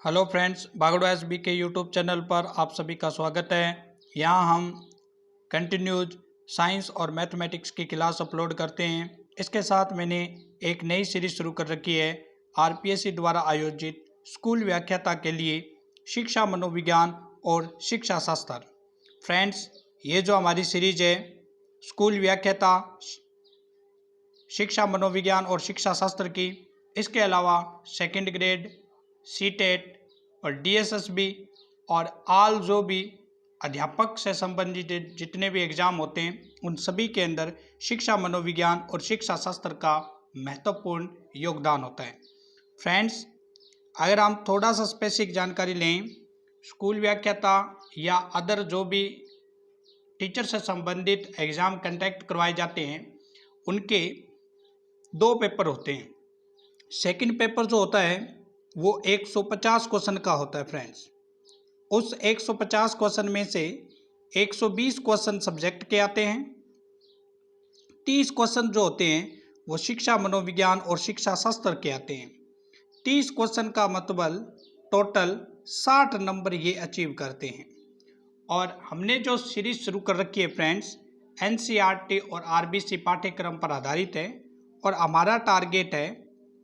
Hello friends, बागड़ो SB के YouTube channel पर आप सभी का स्वागत है। यहाँ हम कंटिन्यूज साइंस और मैथमेटिक्स की क्लास अपलोड करते हैं। इसके साथ मैंने एक नई सीरीज शुरू कर रखी है आरपीएससी द्वारा आयोजित स्कूल व्याख्याता के लिए शिक्षा मनोविज्ञान और शिक्षा शास्त्र। फ्रेंड्स, ये जो हमारी सीरीज है स्कूल व्याख्याता, शिक्षा मनोविज्ञान और शिक्षा शास्त्र की, इसके अलावा सेकंड ग्रेड, सीटेट और डीएसएसबी और आल जो भी अध्यापक से संबंधित जितने भी एग्जाम होते हैं उन सभी के अंदर शिक्षा मनोविज्ञान और शिक्षा शास्त्र का महत्वपूर्ण योगदान होता है। फ्रेंड्स, अगर हम थोड़ा सा स्पेसिफिक जानकारी लें, स्कूल व्याख्याता या अदर जो भी टीचर से संबंधित एग्ज़ाम कंडक्ट करवाए जाते हैं उनके दो पेपर होते हैं। सेकंड पेपर जो होता है वो 150 क्वेश्चन का होता है। फ्रेंड्स, उस 150 क्वेश्चन में से 120 क्वेश्चन सब्जेक्ट के आते हैं, 30 क्वेश्चन जो होते हैं वो शिक्षा मनोविज्ञान और शिक्षा शास्त्र के आते हैं। 30 क्वेश्चन का मतलब टोटल 60 नंबर ये अचीव करते हैं। और हमने जो सीरीज शुरू कर रखी है फ्रेंड्स, एनसीईआरटी और आरबीसी पाठ्यक्रम पर आधारित है और हमारा टारगेट है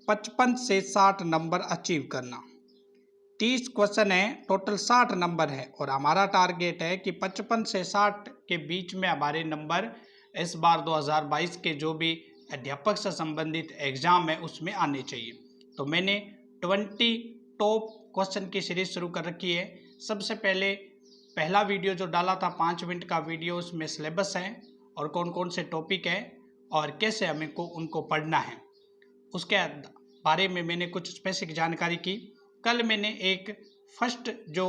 55 से 60 नंबर अचीव करना। 30 क्वेश्चन है, टोटल 60 नंबर है और हमारा टारगेट है कि 55 से 60 के बीच में हमारे नंबर इस बार 2022 के जो भी अध्यापक से संबंधित एग्जाम है उसमें आने चाहिए। तो मैंने 20 टॉप क्वेश्चन की सीरीज शुरू कर रखी है। सबसे पहला वीडियो जो डाला था 5 मिनट का वीडियो, उसमें सिलेबस है और कौन कौन से टॉपिक है और कैसे हमें को उनको पढ़ना है उसके बारे में मैंने कुछ स्पेसिफिक जानकारी की। कल मैंने एक फर्स्ट जो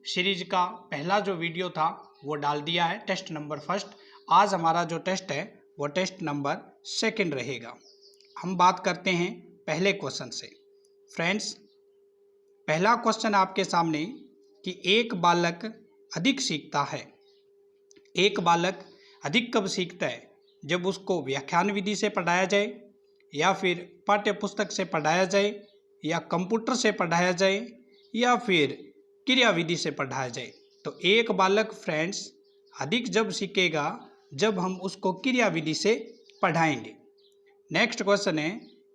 सीरीज का पहला जो वीडियो था वो डाल दिया है, टेस्ट नंबर फर्स्ट। आज हमारा जो टेस्ट है वो टेस्ट नंबर सेकंड रहेगा। हम बात करते हैं पहले क्वेश्चन से। फ्रेंड्स, पहला क्वेश्चन आपके सामने कि एक बालक अधिक सीखता है। एक बालक अधिक कब सीखता है? जब उसको व्याख्यान विधि से पढ़ाया जाए या फिर पाठ्य पुस्तक से पढ़ाया जाए या कंप्यूटर से पढ़ाया जाए या फिर क्रिया विधि से पढ़ाया जाए। तो एक बालक फ्रेंड्स अधिक जब सीखेगा जब हम उसको क्रिया विधि से पढ़ाएंगे। नेक्स्ट क्वेश्चन है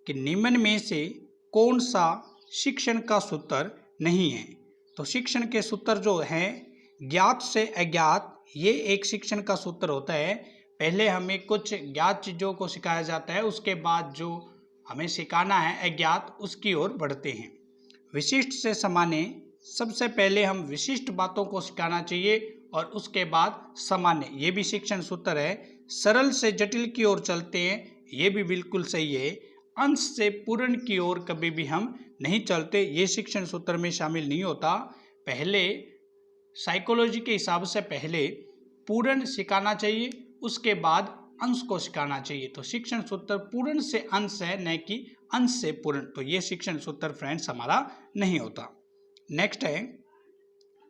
कि निम्न में से कौन सा शिक्षण का सूत्र नहीं है? तो शिक्षण के सूत्र जो हैं ज्ञात से अज्ञात, ये एक शिक्षण का सूत्र होता है। पहले हमें कुछ ज्ञात चीज़ों को सिखाया जाता है, उसके बाद जो हमें सिखाना है अज्ञात उसकी ओर बढ़ते हैं। विशिष्ट से सामान्य, सबसे पहले हम विशिष्ट बातों को सिखाना चाहिए और उसके बाद सामान्य, ये भी शिक्षण सूत्र है। सरल से जटिल की ओर चलते हैं, ये भी बिल्कुल सही है। अंश से पूर्ण की ओर कभी भी हम नहीं चलते, ये शिक्षण सूत्र में शामिल नहीं होता। पहले साइकोलॉजी के हिसाब से पहले पूर्ण सिखाना चाहिए, उसके बाद अंश को सिखाना चाहिए। तो शिक्षण सूत्र पूर्ण से अंश है, न कि अंश से पूर्ण। तो ये शिक्षण सूत्र फ्रेंड्स हमारा नहीं होता। नेक्स्ट है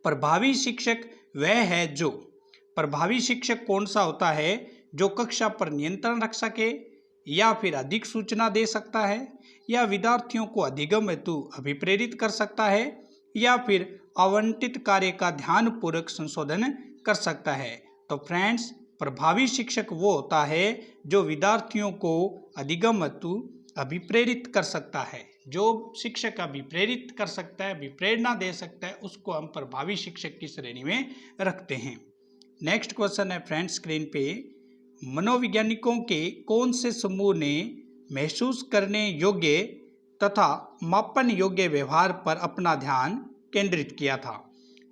प्रभावी शिक्षक वह है जो, प्रभावी शिक्षक कौन सा होता है? जो कक्षा पर नियंत्रण रख सके या फिर अधिक सूचना दे सकता है या विद्यार्थियों को अधिगम हेतु अभिप्रेरित कर सकता है या फिर आवंटित कार्य का ध्यानपूर्वक संशोधन कर सकता है। तो फ्रेंड्स, प्रभावी शिक्षक वो होता है जो विद्यार्थियों को अधिगम हेतु अभिप्रेरित कर सकता है। जो शिक्षक अभिप्रेरित कर सकता है, अभिप्रेरणा दे सकता है, उसको हम प्रभावी शिक्षक की श्रेणी में रखते हैं। नेक्स्ट क्वेश्चन है फ्रेंड्स स्क्रीन पे, मनोवैज्ञानिकों के कौन से समूह ने महसूस करने योग्य तथा मापन योग्य व्यवहार पर अपना ध्यान केंद्रित किया था?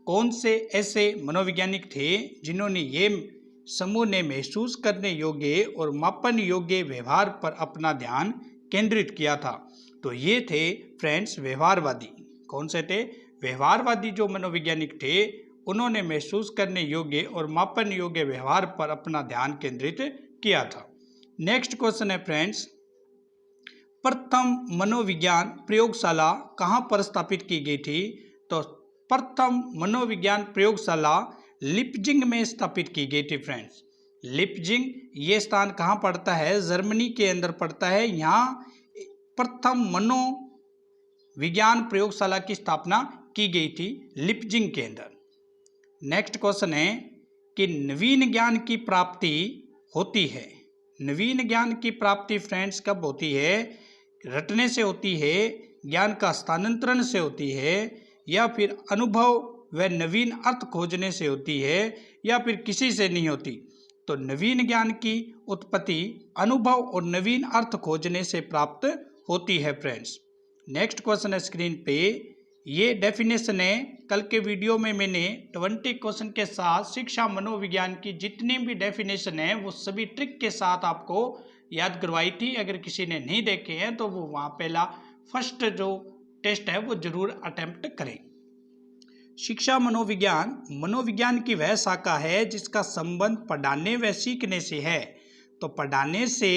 कौन से ऐसे मनोवैज्ञानिक थे जिन्होंने ये समूह ने महसूस करने योग्य और मापन योग्य व्यवहार पर अपना ध्यान केंद्रित किया था? तो ये थे फ्रेंड्स व्यवहारवादी। कौन से थे? व्यवहारवादी जो मनोवैज्ञानिक थे उन्होंने महसूस करने योग्य और मापन योग्य व्यवहार पर अपना ध्यान केंद्रित किया था। नेक्स्ट क्वेश्चन है फ्रेंड्स, प्रथम मनोविज्ञान प्रयोगशाला कहाँ पर स्थापित की गई थी? तो प्रथम मनोविज्ञान प्रयोगशाला लिपजिंग में स्थापित की गई थी। फ्रेंड्स, लिपजिंग ये स्थान कहाँ पड़ता है? जर्मनी के अंदर पड़ता है। यहाँ प्रथम मनोविज्ञान प्रयोगशाला की स्थापना की गई थी लिपजिंग के अंदर। नेक्स्ट क्वेश्चन है कि नवीन ज्ञान की प्राप्ति होती है। नवीन ज्ञान की प्राप्ति फ्रेंड्स कब होती है? रटने से होती है, ज्ञान का स्थानांतरण से होती है, या फिर अनुभव व नवीन अर्थ खोजने से होती है, या फिर किसी से नहीं होती। तो नवीन ज्ञान की उत्पत्ति अनुभव और नवीन अर्थ खोजने से प्राप्त होती है फ्रेंड्स। नेक्स्ट क्वेश्चन है स्क्रीन पे, ये डेफिनेशन है। कल के वीडियो में मैंने 20 क्वेश्चन के साथ शिक्षा मनोविज्ञान की जितनी भी डेफिनेशन है वो सभी ट्रिक के साथ आपको याद करवाई थी। अगर किसी ने नहीं देखे हैं तो वो वहाँ पहला फर्स्ट जो टेस्ट है वो जरूर अटेम्प्ट करें। शिक्षा मनोविज्ञान मनोविज्ञान की वह शाखा है जिसका संबंध पढ़ाने व सीखने से है। तो पढ़ाने से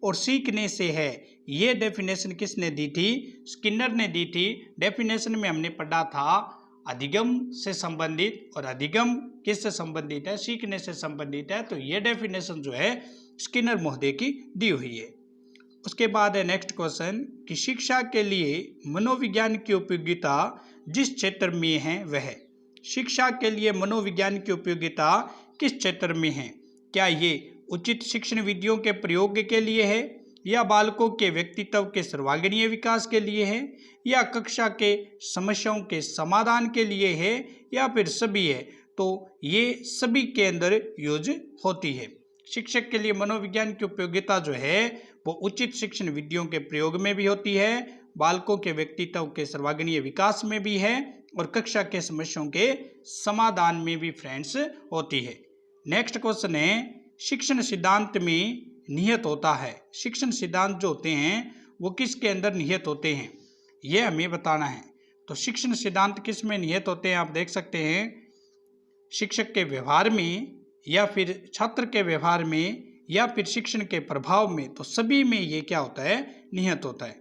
और सीखने से है। ये डेफिनेशन किसने दी थी? स्किनर ने दी थी। डेफिनेशन में हमने पढ़ा था अधिगम से संबंधित, और अधिगम किससे संबंधित है? सीखने से संबंधित है। तो ये डेफिनेशन जो है स्किनर महोदय की दी हुई है। उसके बाद है नेक्स्ट क्वेश्चन कि शिक्षा के लिए मनोविज्ञान की उपयोगिता जिस क्षेत्र में है वह। शिक्षा के लिए मनोविज्ञान की उपयोगिता किस क्षेत्र में है? क्या ये उचित शिक्षण विधियों के प्रयोग के लिए है, या बालकों के व्यक्तित्व के सर्वांगीण विकास के लिए है, या कक्षा के समस्याओं के समाधान के लिए है, या फिर सभी है? तो ये सभी के अंदर यूज होती है। शिक्षक के लिए मनोविज्ञान की उपयोगिता जो है वो उचित शिक्षण विधियों के प्रयोग में भी होती है, बालकों के व्यक्तित्व के सर्वांगीण विकास में भी है, और कक्षा के समस्याओं के समाधान में भी फ्रेंड्स होती है। नेक्स्ट क्वेश्चन है, शिक्षण सिद्धांत में निहित होता है। शिक्षण सिद्धांत जो होते हैं वो किसके अंदर निहित होते हैं, ये हमें बताना है। तो शिक्षण सिद्धांत किस में निहित होते हैं? आप देख सकते हैं शिक्षक के व्यवहार में, या फिर छात्र के व्यवहार में, या फिर शिक्षण के प्रभाव में। तो सभी में ये क्या होता है? निहित होता है।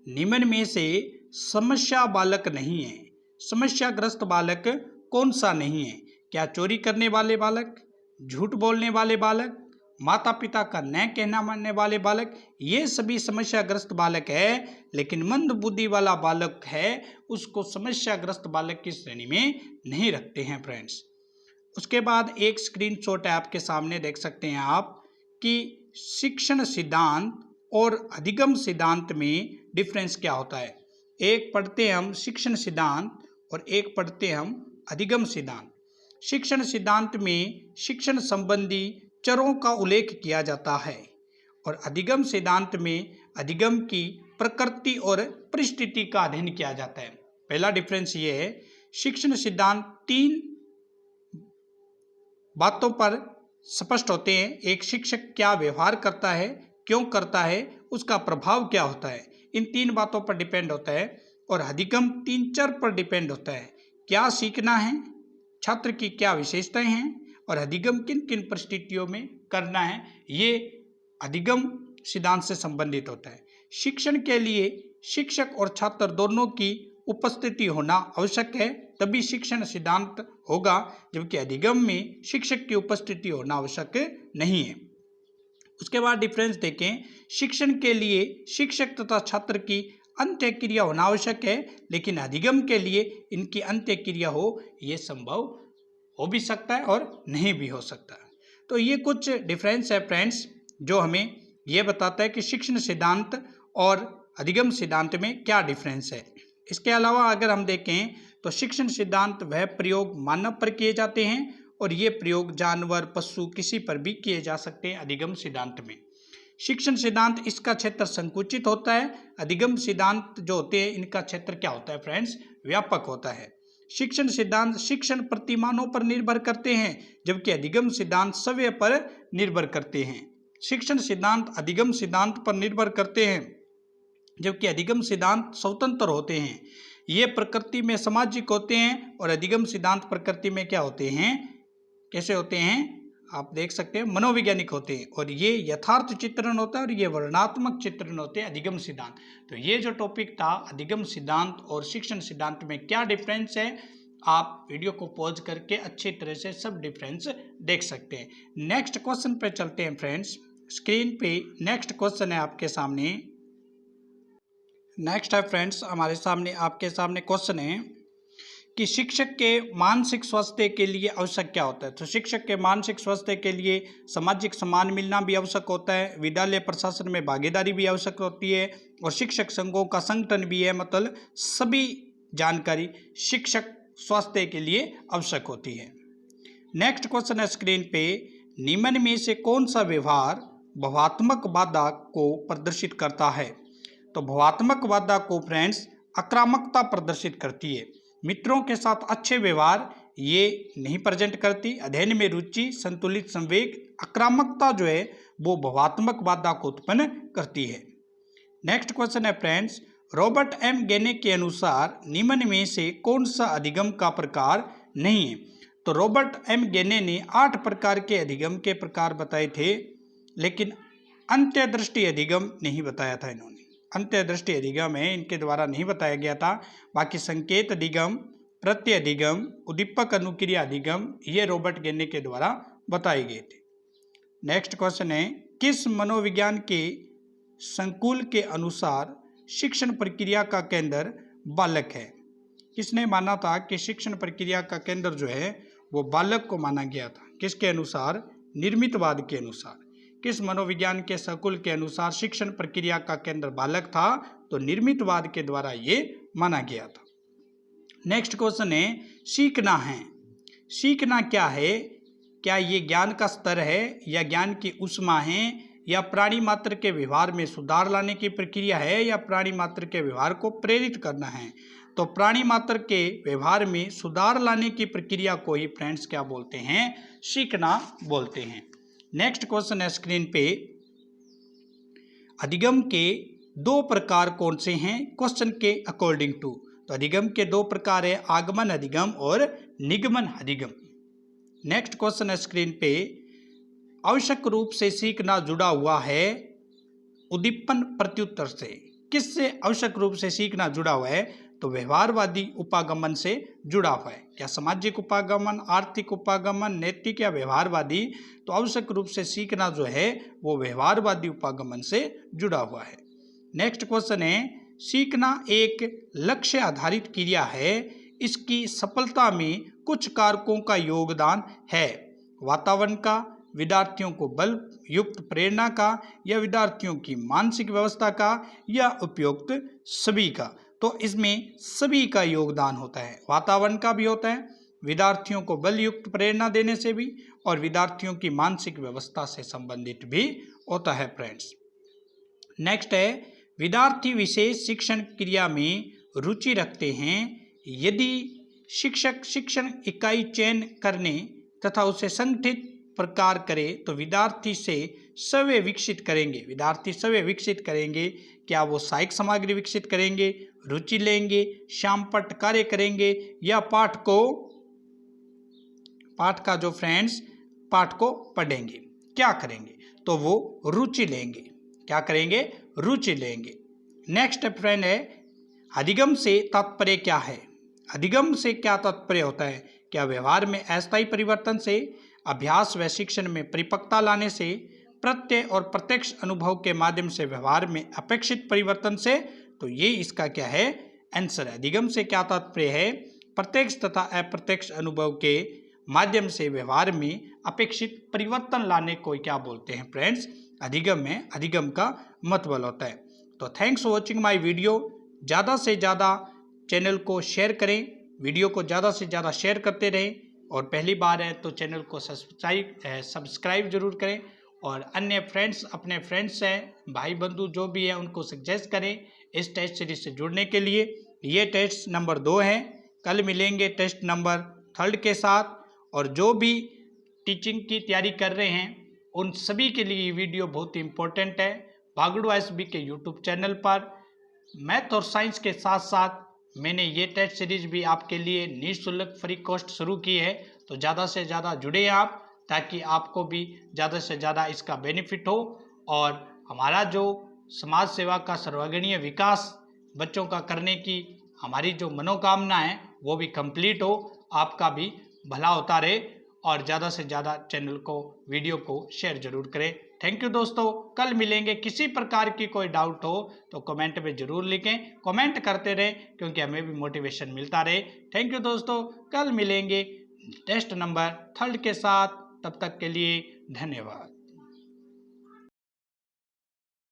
निम्न में से समस्या बालक नहीं है। समस्याग्रस्त बालक कौन सा नहीं है? क्या चोरी करने वाले बालक, झूठ बोलने वाले बालक, माता पिता का न कहना मानने वाले बालक, ये सभी समस्याग्रस्त बालक है। लेकिन मंद बुद्धि वाला बालक है उसको समस्याग्रस्त बालक की श्रेणी में नहीं रखते हैं फ्रेंड्स। उसके बाद एक स्क्रीनशॉट है आपके सामने, देख सकते हैं आप कि शिक्षण सिद्धांत और अधिगम सिद्धांत में डिफरेंस क्या होता है। एक पढ़ते हैं हम शिक्षण सिद्धांत और एक पढ़ते हैं हम अधिगम सिद्धांत। शिक्षण सिद्धांत में शिक्षण संबंधी चरों का उल्लेख किया जाता है, और अधिगम सिद्धांत में अधिगम की प्रकृति और परिस्थिति का अध्ययन किया जाता है। पहला डिफरेंस ये है, शिक्षण सिद्धांत 3 बातों पर स्पष्ट होते हैं। एक, शिक्षक क्या व्यवहार करता है, क्यों करता है, उसका प्रभाव क्या होता है, इन 3 बातों पर डिपेंड होता है। और अधिगम 3 चर पर डिपेंड होता है, क्या सीखना है, छात्र की क्या विशेषताएं हैं, और अधिगम किन किन परिस्थितियों में करना है। ये अधिगम सिद्धांत से संबंधित होता है। शिक्षण के लिए शिक्षक और छात्र दोनों की उपस्थिति होना आवश्यक है, तभी शिक्षण सिद्धांत होगा, जबकि अधिगम में शिक्षक की उपस्थिति होना आवश्यक नहीं है। उसके बाद डिफरेंस देखें, शिक्षण के लिए शिक्षक तथा छात्र की अंत्य क्रिया होना आवश्यक है, लेकिन अधिगम के लिए इनकी अंत्य क्रिया हो ये संभव हो भी सकता है और नहीं भी हो सकता। तो ये कुछ डिफरेंस है फ्रेंड्स जो हमें ये बताता है कि शिक्षण सिद्धांत और अधिगम सिद्धांत में क्या डिफरेंस है। इसके अलावा अगर हम देखें तो शिक्षण सिद्धांत वह प्रयोग मानव पर किए जाते हैं, और ये प्रयोग जानवर, पशु, किसी पर भी किए जा सकते हैं अधिगम सिद्धांत में। शिक्षण सिद्धांत इसका क्षेत्र संकुचित होता है, अधिगम सिद्धांत जो होते हैं इनका क्षेत्र क्या होता है फ्रेंड्स? व्यापक होता है। शिक्षण सिद्धांत शिक्षण प्रतिमानों पर निर्भर करते हैं, जबकि अधिगम सिद्धांत सवय पर निर्भर करते हैं। शिक्षण सिद्धांत अधिगम सिद्धांत पर निर्भर करते हैं, जबकि अधिगम सिद्धांत स्वतंत्र होते हैं। ये प्रकृति में सामाजिक होते हैं, और अधिगम सिद्धांत प्रकृति में क्या होते हैं, कैसे होते हैं? आप देख सकते हैं मनोवैज्ञानिक होते हैं, और ये यथार्थ चित्रण होता है, और ये वर्णनात्मक चित्रण होते हैं अधिगम सिद्धांत। तो ये जो टॉपिक था अधिगम सिद्धांत और शिक्षण सिद्धांत में क्या डिफरेंस है, आप वीडियो को पॉज करके अच्छी तरह से सब डिफरेंस देख सकते हैं। नेक्स्ट क्वेश्चन पे चलते हैं फ्रेंड्स। स्क्रीन पे नेक्स्ट क्वेश्चन है आपके सामने, नेक्स्ट है फ्रेंड्स, हमारे सामने आपके सामने क्वेश्चन है कि शिक्षक के मानसिक स्वास्थ्य के लिए आवश्यक क्या होता है। तो शिक्षक के मानसिक स्वास्थ्य के लिए सामाजिक सम्मान मिलना भी आवश्यक होता है, विद्यालय प्रशासन में भागीदारी भी आवश्यक होती है और शिक्षक संघों का संगठन भी है। मतलब सभी जानकारी शिक्षक स्वास्थ्य के लिए आवश्यक होती है। नेक्स्ट क्वेश्चन है स्क्रीन पे, निम्न में से कौन सा व्यवहार भावात्मक बाधा को प्रदर्शित करता है। तो भावात्मक बाधा को फ्रेंड्स आक्रामकता प्रदर्शित करती है। मित्रों के साथ अच्छे व्यवहार ये नहीं प्रेजेंट करती। अध्ययन में रुचि, संतुलित संवेग, आक्रामकता जो है वो भावात्मक बाधा को उत्पन्न करती है। नेक्स्ट क्वेश्चन है फ्रेंड्स, रॉबर्ट एम गेने के अनुसार निम्न में से कौन सा अधिगम का प्रकार नहीं है। तो रॉबर्ट एम गेने ने 8 प्रकार के अधिगम के प्रकार बताए थे, लेकिन अंत्यदृष्टि अधिगम नहीं बताया था। इन्होंने अंत्यदृष्टि अधिगम है इनके द्वारा नहीं बताया गया था। बाकी संकेत अधिगम, प्रत्यय अधिगम, उद्दीपक अनुक्रिया अधिगम ये रॉबर्ट गेने के द्वारा बताए गए थे। नेक्स्ट क्वेश्चन है, किस मनोविज्ञान के संकुल के अनुसार शिक्षण प्रक्रिया का केंद्र बालक है। किसने माना था कि शिक्षण प्रक्रिया का केंद्र जो है वो बालक को माना गया था। किसके अनुसार? निर्मितवाद के अनुसार। किस मनोविज्ञान के संकुल के अनुसार शिक्षण प्रक्रिया का केंद्र बालक था? तो निर्मितवाद के द्वारा ये माना गया था। नेक्स्ट क्वेश्चन है, सीखना है। सीखना क्या है? क्या ये ज्ञान का स्तर है या ज्ञान की ऊष्मा है या प्राणी मात्र के व्यवहार में सुधार लाने की प्रक्रिया है या प्राणी मात्र के व्यवहार को प्रेरित करना है। तो प्राणी मात्र के व्यवहार में सुधार लाने की प्रक्रिया को ही फ्रेंड्स क्या बोलते हैं? सीखना बोलते हैं। नेक्स्ट क्वेश्चन है स्क्रीन पे, अधिगम के 2 प्रकार कौन से हैं क्वेश्चन के अकॉर्डिंग टू। तो अधिगम के 2 प्रकार है, आगमन अधिगम और निगमन अधिगम। नेक्स्ट क्वेश्चन है स्क्रीन पे, आवश्यक रूप से सीखना जुड़ा हुआ है उद्दीपन प्रत्युत्तर से। किससे आवश्यक रूप से सीखना जुड़ा हुआ है? तो व्यवहारवादी उपागमन से जुड़ा हुआ है। क्या सामाजिक उपागमन, आर्थिक उपागमन, नैतिक या व्यवहारवादी? तो आवश्यक रूप से सीखना जो है वो व्यवहारवादी उपागमन से जुड़ा हुआ है। नेक्स्ट क्वेश्चन है, सीखना एक लक्ष्य आधारित क्रिया है, इसकी सफलता में कुछ कारकों का योगदान है। वातावरण का, विद्यार्थियों को बल युक्त प्रेरणा का, या विद्यार्थियों की मानसिक व्यवस्था का, या उपयुक्त सभी का। तो इसमें सभी का योगदान होता है। वातावरण का भी होता है, विद्यार्थियों को बल युक्त प्रेरणा देने से भी, और विद्यार्थियों की मानसिक व्यवस्था से संबंधित भी होता है फ्रेंड्स। नेक्स्ट है, विद्यार्थी विशेष शिक्षण क्रिया में रुचि रखते हैं। यदि शिक्षक शिक्षण इकाई चयन करने तथा उसे संगठित प्रकार करे तो विद्यार्थी से स्वयं विकसित करेंगे। विद्यार्थी स्वयं विकसित करेंगे। क्या वो सहायक सामग्री विकसित करेंगे, रुचि लेंगे, शाम पट कार्य करेंगे, या पाठ का जो फ्रेंड्स पाठ को पढ़ेंगे? क्या करेंगे? तो वो रुचि लेंगे। क्या करेंगे? रुचि लेंगे। नेक्स्ट फ्रेंड है, अधिगम से तात्पर्य क्या है? अधिगम से क्या तात्पर्य होता है? क्या व्यवहार में अस्थायी परिवर्तन से, अभ्यास व शिक्षण में परिपक्वता लाने से, प्रत्यय और प्रत्यक्ष अनुभव के माध्यम से व्यवहार में अपेक्षित परिवर्तन से? तो ये इसका क्या है? आंसर है। अधिगम से क्या तात्पर्य है? प्रत्यक्ष तथा अप्रत्यक्ष अनुभव के माध्यम से व्यवहार में अपेक्षित परिवर्तन लाने को क्या बोलते हैं फ्रेंड्स? अधिगम में अधिगम का मतलब होता है। तो thanks for watching my video. ज़्यादा से ज़्यादा चैनल को शेयर करें, वीडियो को ज़्यादा से ज़्यादा शेयर करते रहें, और पहली बार है तो चैनल को सब्सक्राइब जरूर करें, और अन्य फ्रेंड्स, अपने फ्रेंड्स हैं, भाई बंधु जो भी है, उनको सजेस्ट करें इस टेस्ट सीरीज से जुड़ने के लिए। ये टेस्ट नंबर 2 है। कल मिलेंगे टेस्ट नंबर 3 के साथ। और जो भी टीचिंग की तैयारी कर रहे हैं उन सभी के लिए ये वीडियो बहुत ही इम्पोर्टेंट है। भागड़ू एसबी के यूट्यूब चैनल पर मैथ और साइंस के साथ साथ मैंने ये टेस्ट सीरीज भी आपके लिए निःशुल्क फ्री कॉस्ट शुरू की है। तो ज़्यादा से ज़्यादा जुड़े आप, ताकि आपको भी ज़्यादा से ज़्यादा इसका बेनिफिट हो, और हमारा जो समाज सेवा का सर्वगणीय विकास बच्चों का करने की हमारी जो मनोकामना है वो भी कंप्लीट हो, आपका भी भला होता रहे। और ज़्यादा से ज़्यादा चैनल को, वीडियो को शेयर जरूर करें। थैंक यू दोस्तों, कल मिलेंगे। किसी प्रकार की कोई डाउट हो तो कमेंट में ज़रूर लिखें, कमेंट करते रहें क्योंकि हमें भी मोटिवेशन मिलता रहे। थैंक यू दोस्तों, कल मिलेंगे टेस्ट नंबर 3 के साथ। तब तक के लिए धन्यवाद।